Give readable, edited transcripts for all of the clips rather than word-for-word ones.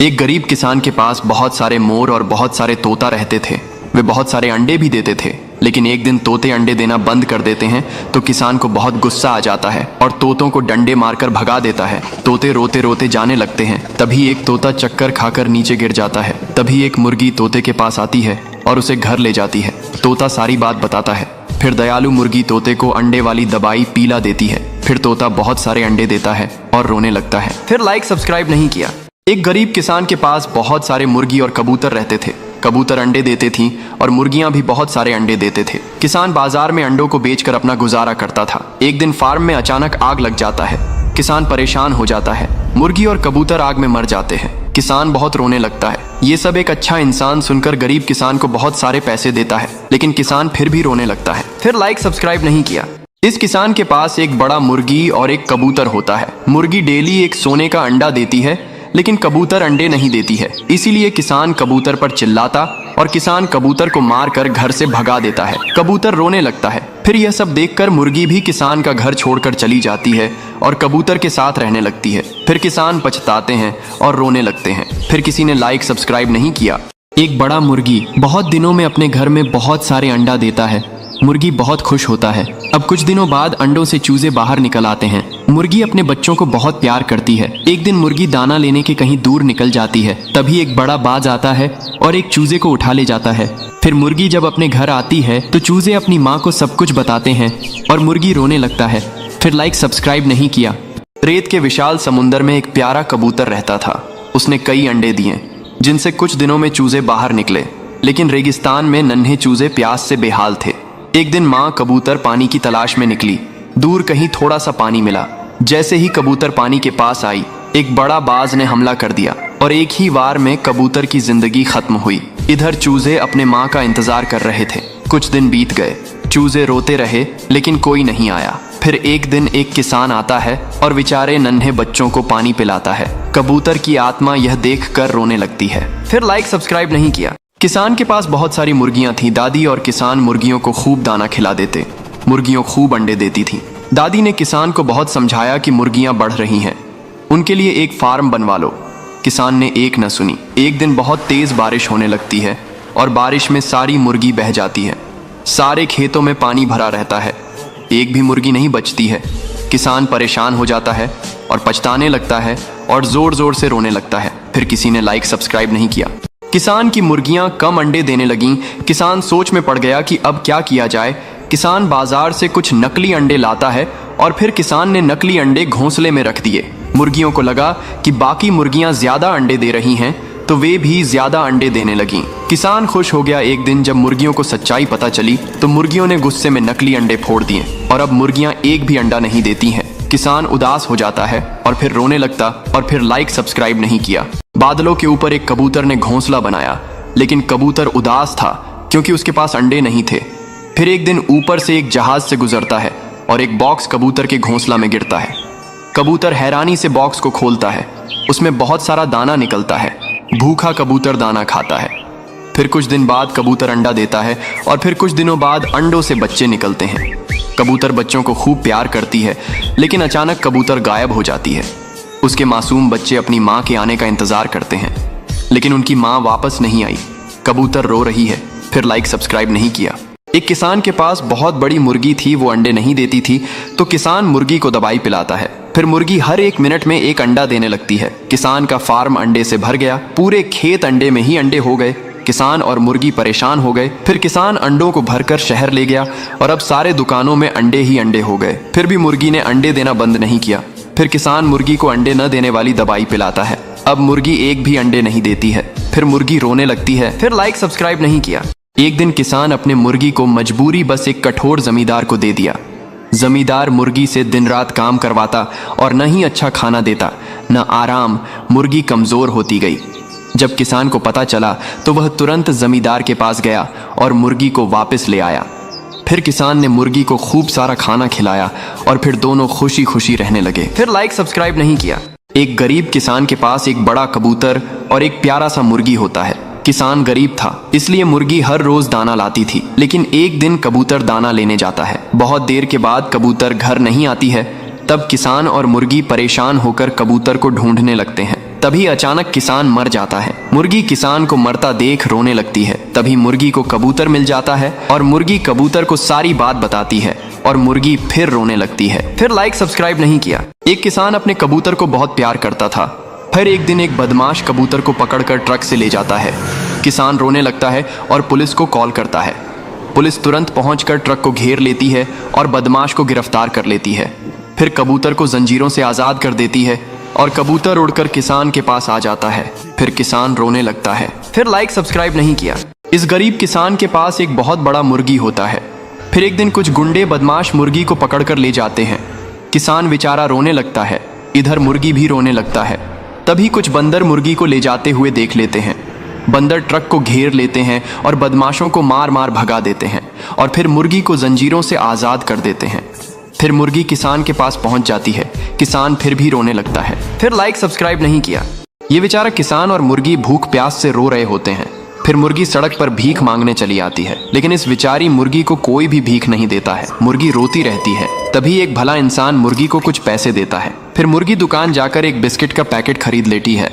एक गरीब किसान के पास बहुत सारे मोर और बहुत सारे तोता रहते थे। वे बहुत सारे अंडे भी देते थे, लेकिन एक दिन तोते अंडे देना बंद कर देते हैं तो किसान को बहुत गुस्सा आ जाता है और तोतों को डंडे मारकर भगा देता है। तोते रोते रोते जाने लगते हैं। तभी एक तोता चक्कर खाकर नीचे गिर जाता है। तभी एक मुर्गी तोते के पास आती है और उसे घर ले जाती है। तोता सारी बात बताता है। फिर दयालु मुर्गी तोते को अंडे वाली दवाई पीला देती है। फिर तोता बहुत सारे अंडे देता है और रोने लगता है। फिर लाइक सब्सक्राइब नहीं किया। एक गरीब किसान के पास बहुत सारे मुर्गी और कबूतर रहते थे। कबूतर अंडे देते थीं और मुर्गियां भी बहुत सारे अंडे देते थे। किसान बाजार में अंडों को बेचकर अपना गुजारा करता था। एक दिन फार्म में अचानक आग लग जाता है। किसान परेशान हो जाता है। मुर्गी और कबूतर आग में मर जाते हैं। किसान बहुत रोने लगता है। ये सब एक अच्छा इंसान सुनकर गरीब किसान को बहुत सारे पैसे देता है, लेकिन किसान फिर भी रोने लगता है। फिर लाइक सब्सक्राइब नहीं किया। इस किसान के पास एक बड़ा मुर्गी और एक कबूतर होता है। मुर्गी डेली एक सोने का अंडा देती है, लेकिन कबूतर अंडे नहीं देती है। इसीलिए किसान कबूतर पर चिल्लाता और किसान कबूतर को मारकर घर से भगा देता है। कबूतर रोने लगता है। फिर यह सब देखकर मुर्गी भी किसान का घर छोड़कर चली जाती है और कबूतर के साथ रहने लगती है। फिर किसान पछताते हैं और रोने लगते हैं। फिर किसी ने लाइक सब्सक्राइब नहीं किया। एक बड़ा मुर्गी बहुत दिनों में अपने घर में बहुत सारे अंडा देता है। मुर्गी बहुत खुश होता है। अब कुछ दिनों बाद अंडों से चूजे बाहर निकल आते हैं। मुर्गी अपने बच्चों को बहुत प्यार करती है। एक दिन मुर्गी दाना लेने के कहीं दूर निकल जाती है। तभी एक बड़ा बाज आता है और एक चूजे को उठा ले जाता है। फिर मुर्गी जब अपने घर आती है तो चूजे अपनी माँ को सब कुछ बताते हैं और मुर्गी रोने लगता है। फिर लाइक सब्सक्राइब नहीं किया। रेत के विशाल समुंदर में एक प्यारा कबूतर रहता था। उसने कई अंडे दिए, जिनसे कुछ दिनों में चूजे बाहर निकले, लेकिन रेगिस्तान में नन्हे चूजे प्यास से बेहाल थे। एक दिन माँ कबूतर पानी की तलाश में निकली। दूर कहीं थोड़ा सा पानी मिला। जैसे ही कबूतर पानी के पास आई, एक बड़ा बाज ने हमला कर दिया और एक ही वार में कबूतर की जिंदगी खत्म हुई। इधर चूजे अपने माँ का इंतजार कर रहे थे। कुछ दिन बीत गए। चूजे रोते रहे, लेकिन कोई नहीं आया। फिर एक दिन एक किसान आता है और बेचारे नन्हे बच्चों को पानी पिलाता है। कबूतर की आत्मा यह देखकर रोने लगती है। फिर लाइक सब्सक्राइब नहीं किया। किसान के पास बहुत सारी मुर्गियां थीं। दादी और किसान मुर्गियों को खूब दाना खिला देते। मुर्गियों खूब अंडे देती थीं। दादी ने किसान को बहुत समझाया कि मुर्गियां बढ़ रही हैं, उनके लिए एक फार्म बनवा लो। किसान ने एक न सुनी। एक दिन बहुत तेज बारिश होने लगती है और बारिश में सारी मुर्गी बह जाती है। सारे खेतों में पानी भरा रहता है। एक भी मुर्गी नहीं बचती है। किसान परेशान हो जाता है और पछताने लगता है और जोर जोर से रोने लगता है। फिर किसी ने लाइक सब्सक्राइब नहीं किया। किसान की मुर्गियां कम अंडे देने लगीं। किसान सोच में पड़ गया कि अब क्या किया जाए। किसान बाजार से कुछ नकली अंडे लाता है और फिर किसान ने नकली अंडे घोंसले में रख दिए। मुर्गियों को लगा कि बाकी मुर्गियां ज्यादा अंडे दे रही हैं, तो वे भी ज्यादा अंडे देने लगीं। किसान खुश हो गया। एक दिन जब मुर्गियों को सच्चाई पता चली तो मुर्गियों ने गुस्से में नकली अंडे फोड़ दिए और अब मुर्गियां एक भी अंडा नहीं देती हैं। किसान उदास हो जाता है और फिर रोने लगता और फिर लाइक सब्सक्राइब नहीं किया। बादलों के ऊपर एक कबूतर ने घोंसला बनाया, लेकिन कबूतर उदास था क्योंकि उसके पास अंडे नहीं थे। फिर एक दिन ऊपर से एक जहाज से गुजरता है और एक बॉक्स कबूतर के घोंसला में गिरता है। कबूतर हैरानी से बॉक्स को खोलता है। उसमें बहुत सारा दाना निकलता है। भूखा कबूतर दाना खाता है। फिर कुछ दिन बाद कबूतर अंडा देता है और फिर कुछ दिनों बाद अंडों से बच्चे निकलते हैं। कबूतर बच्चों को खूब प्यार करती है, लेकिन अचानक कबूतर गायब हो जाती है। उसके मासूम बच्चे अपनी माँ के आने का इंतजार करते हैं, लेकिन उनकी माँ वापस नहीं आई। कबूतर रो रही है। फिर लाइक सब्सक्राइब नहीं किया। एक किसान के पास बहुत बड़ी मुर्गी थी। वो अंडे नहीं देती थी, तो किसान मुर्गी को दवाई पिलाता है। फिर मुर्गी हर एक मिनट में एक अंडा देने लगती है। किसान का फार्म अंडे से भर गया। पूरे खेत अंडे में ही अंडे हो गए। किसान और मुर्गी परेशान हो गए। फिर किसान अंडों को भरकर शहर ले गया और अब सारे दुकानों में अंडे ही अंडे हो गए। फिर भी मुर्गी ने अंडे देना बंद नहीं किया। फिर किसान मुर्गी को अंडे न देने वाली दवाई पिलाता है। अब मुर्गी एक भी अंडे नहीं देती है। फिर मुर्गी रोने लगती है। फिर लाइक सब्सक्राइब नहीं किया। एक दिन किसान अपने मुर्गी को मजबूरी बस एक कठोर जमींदार को दे दिया। जमींदार मुर्गी से दिन रात काम करवाता और न ही अच्छा खाना देता, न आराम। मुर्गी कमजोर होती गई। जब किसान को पता चला तो वह तुरंत जमींदार के पास गया और मुर्गी को वापस ले आया। फिर किसान ने मुर्गी को खूब सारा खाना खिलाया और फिर दोनों खुशी खुशी रहने लगे। फिर लाइक सब्सक्राइब नहीं किया। एक गरीब किसान के पास एक बड़ा कबूतर और एक प्यारा सा मुर्गी होता है। किसान गरीब था, इसलिए मुर्गी हर रोज दाना लाती थी, लेकिन एक दिन कबूतर दाना लेने जाता है। बहुत देर के बाद कबूतर घर नहीं आती है। तब किसान और मुर्गी परेशान होकर कबूतर को ढूंढने लगते हैं। तभी अचानक किसान मर जाता है। मुर्गी किसान को मरता देख रोने लगती है। तभी मुर्गी को कबूतर मिल जाता है और मुर्गी कबूतर को सारी बात बताती है और मुर्गी फिर रोने लगती है। फिर लाइक सब्सक्राइब नहीं किया। एक किसान अपने कबूतर को बहुत प्यार करता था। फिर एक दिन एक बदमाश कबूतर को पकड़कर ट्रक से ले जाता है। किसान रोने लगता है और पुलिस को कॉल करता है। पुलिस तुरंत पहुंचकर ट्रक को घेर लेती है और बदमाश को गिरफ्तार कर लेती है। फिर कबूतर को जंजीरों से आज़ाद कर देती है और कबूतर उड़कर किसान के पास आ जाता है। फिर किसान रोने लगता है। फिर लाइक सब्सक्राइब नहीं किया। इस गरीब किसान के पास एक बहुत बड़ा मुर्गी होता है। फिर एक दिन कुछ गुंडे बदमाश मुर्गी को पकड़कर ले जाते हैं। किसान बेचारा रोने लगता है। इधर मुर्गी भी रोने लगता है। तभी कुछ बंदर मुर्गी को ले जाते हुए देख लेते हैं। बंदर ट्रक को घेर लेते हैं और बदमाशों को मार मार भगा देते हैं और फिर मुर्गी को जंजीरों से आज़ाद कर देते हैं। फिर मुर्गी किसान के पास पहुंच जाती है। किसान फिर भी रोने लगता है। फिर लाइक सब्सक्राइब नहीं किया। ये बेचारा किसान और मुर्गी भूख प्यास से रो रहे होते हैं। फिर मुर्गी सड़क पर भीख मांगने चली आती है, लेकिन इस बेचारी मुर्गी को कोई भी भीख नहीं देता है। मुर्गी रोती रहती है। तभी एक भला इंसान मुर्गी को कुछ पैसे देता है। फिर मुर्गी दुकान जाकर एक बिस्किट का पैकेट खरीद लेती है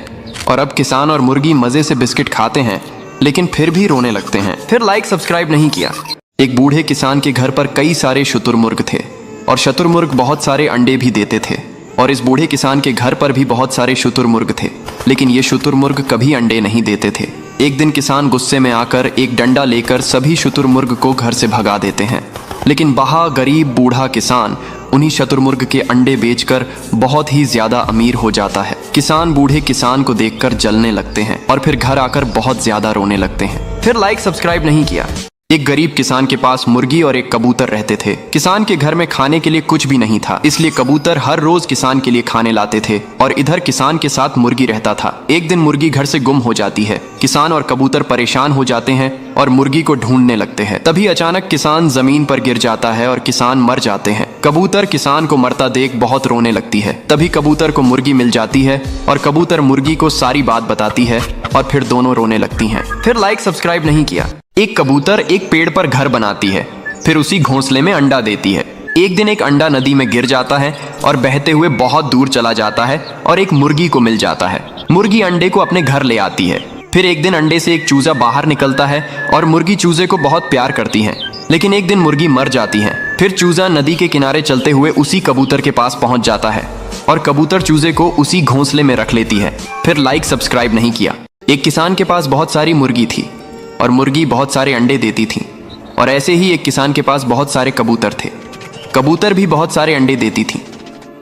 और अब किसान और मुर्गी मजे से बिस्किट खाते हैं, लेकिन फिर भी रोने लगते हैं। फिर लाइक सब्सक्राइब नहीं किया। एक बूढ़े किसान के घर पर कई सारे शुतुरमुर्ग थे और शुतुरमुर्ग बहुत सारे अंडे भी देते थे और इस बूढ़े किसान के घर पर भी बहुत सारे शुतुरमुर्ग थे, लेकिन ये शुतुरमुर्ग कभी अंडे नहीं देते थे। एक दिन किसान गुस्से में आकर एक डंडा लेकर सभी शुतुरमुर्ग को घर से भगा देते हैं, लेकिन वहाँ गरीब बूढ़ा किसान उन्हीं शुतुरमुर्ग के अंडे बेचकर बहुत ही ज्यादा अमीर हो जाता है। किसान बूढ़े किसान को देखकर जलने लगते हैं और फिर घर आकर बहुत ज्यादा रोने लगते हैं। फिर लाइक सब्सक्राइब नहीं किया। एक गरीब किसान के पास मुर्गी और एक कबूतर रहते थे। किसान के घर में खाने के लिए कुछ भी नहीं था, इसलिए कबूतर हर रोज किसान के लिए खाने लाते थे और इधर किसान के साथ मुर्गी रहता था। एक दिन मुर्गी घर से गुम हो जाती है। किसान और कबूतर परेशान हो जाते हैं और मुर्गी को ढूंढने लगते हैं। तभी अचानक किसान जमीन पर गिर जाता है और किसान मर जाते हैं। कबूतर किसान को मरता देख बहुत रोने लगती है। तभी कबूतर को मुर्गी मिल जाती है और कबूतर मुर्गी को सारी बात बताती है और फिर दोनों रोने लगती हैं। फिर लाइक सब्सक्राइब नहीं किया। एक कबूतर एक पेड़ पर घर बनाती है, फिर उसी घोंसले में अंडा देती है। एक दिन एक अंडा नदी में गिर जाता है और बहते हुए बहुत दूर चला जाता है और एक मुर्गी को मिल जाता है। मुर्गी अंडे को अपने घर ले आती है। फिर एक दिन अंडे से एक चूजा बाहर निकलता है और मुर्गी चूजे को बहुत प्यार करती है, लेकिन एक दिन मुर्गी मर जाती है। फिर चूजा नदी के किनारे चलते हुए उसी कबूतर के पास पहुंच जाता है और कबूतर चूजे को उसी घोंसले में रख लेती है। फिर लाइक सब्सक्राइब नहीं किया। एक किसान के पास बहुत सारी मुर्गी थी और मुर्गी बहुत सारे अंडे देती थी और ऐसे ही एक किसान के पास बहुत सारे कबूतर थे। कबूतर भी बहुत सारे अंडे देती थी,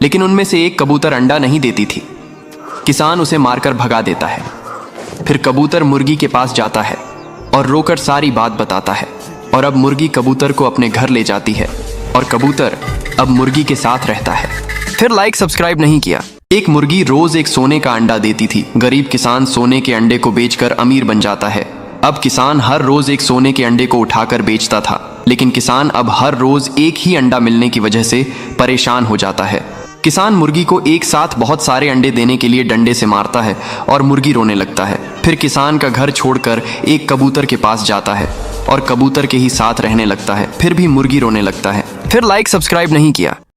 लेकिन उनमें से एक कबूतर अंडा नहीं देती थी। किसान उसे मारकर भगा देता है। फिर कबूतर मुर्गी के पास जाता है और रोकर सारी बात बताता है और अब मुर्गी कबूतर को अपने घर ले जाती है और कबूतर अब मुर्गी के साथ रहता है। फिर लाइक सब्सक्राइब नहीं किया। एक मुर्गी रोज एक सोने का अंडा देती थी। गरीब किसान सोने के अंडे को बेचकर अमीर बन जाता है। अब किसान हर रोज एक सोने के अंडे को उठाकर बेचता था, लेकिन किसान अब हर रोज एक ही अंडा मिलने की वजह से परेशान हो जाता है। किसान मुर्गी को एक साथ बहुत सारे अंडे देने के लिए डंडे से मारता है और मुर्गी रोने लगता है। फिर किसान का घर छोड़कर एक कबूतर के पास जाता है और कबूतर के ही साथ रहने लगता है। फिर भी मुर्गी रोने लगता है। फिर लाइक सब्सक्राइब नहीं किया।